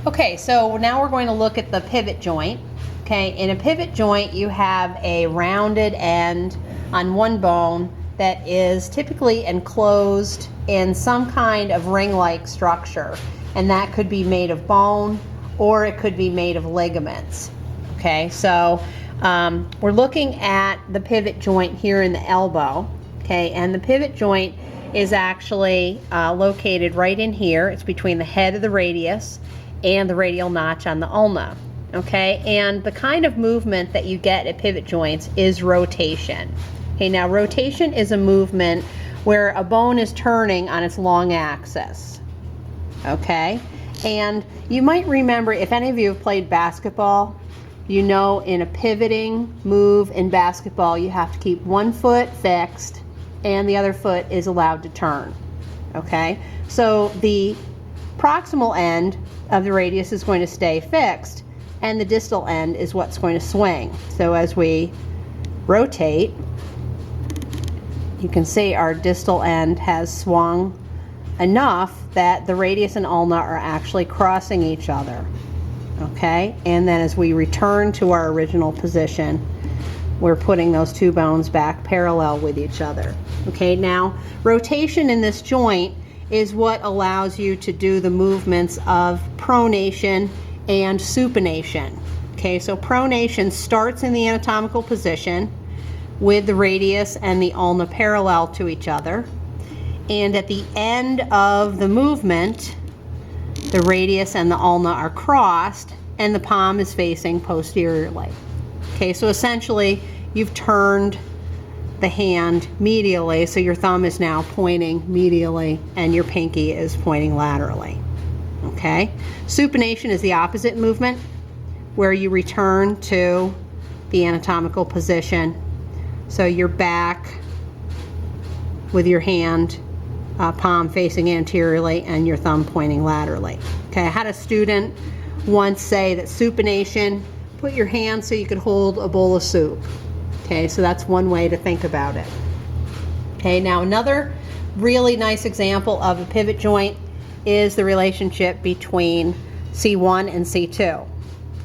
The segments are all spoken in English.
Okay, so now we're going to look at the pivot joint. Okay, in a pivot joint you have a rounded end on one bone that is typically enclosed in some kind of ring-like structure, and that could be made of bone or it could be made of ligaments. Okay, so we're looking at the pivot joint here in the elbow. Okay, and the pivot joint is actually located right in here. It's between the head of the radius and the radial notch on the ulna. Okay, and the kind of movement that you get at pivot joints is rotation. Okay, now rotation is a movement where a bone is turning on its long axis. Okay, and you might remember, if any of you have played basketball, you know in a pivoting move in basketball you have to keep one foot fixed and the other foot is allowed to turn. Okay, so the proximal end of the radius is going to stay fixed and the distal end is what's going to swing. So as we rotate, you can see our distal end has swung enough that the radius and ulna are actually crossing each other. Okay, and then as we return to our original position, we're putting those two bones back parallel with each other. Okay, now rotation in this joint is what allows you to do the movements of pronation and supination. Okay, so pronation starts in the anatomical position with the radius and the ulna parallel to each other, and at the end of the movement the radius and the ulna are crossed and the palm is facing posteriorly. Okay, so essentially you've turned the hand medially, so your thumb is now pointing medially and your pinky is pointing laterally. Okay, supination is the opposite movement, where you return to the anatomical position. So you're back with your hand palm facing anteriorly and your thumb pointing laterally. Okay, I had a student once say that supination, put your hand so you could hold a bowl of soup. Okay, so that's one way to think about it. Okay, now another really nice example of a pivot joint is the relationship between C1 and C2.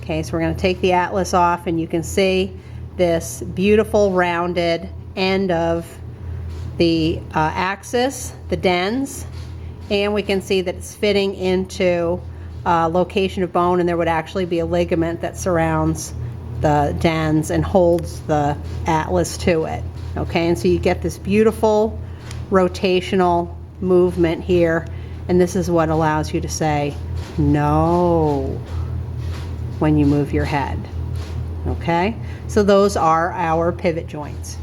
Okay, so we're going to take the atlas off and you can see this beautiful rounded end of the axis, the dens, and we can see that it's fitting into location of bone, and there would actually be a ligament that surrounds the dens and holds the atlas to it. Okay, and so you get this beautiful rotational movement here, and this is what allows you to say no when you move your head. Okay, so those are our pivot joints.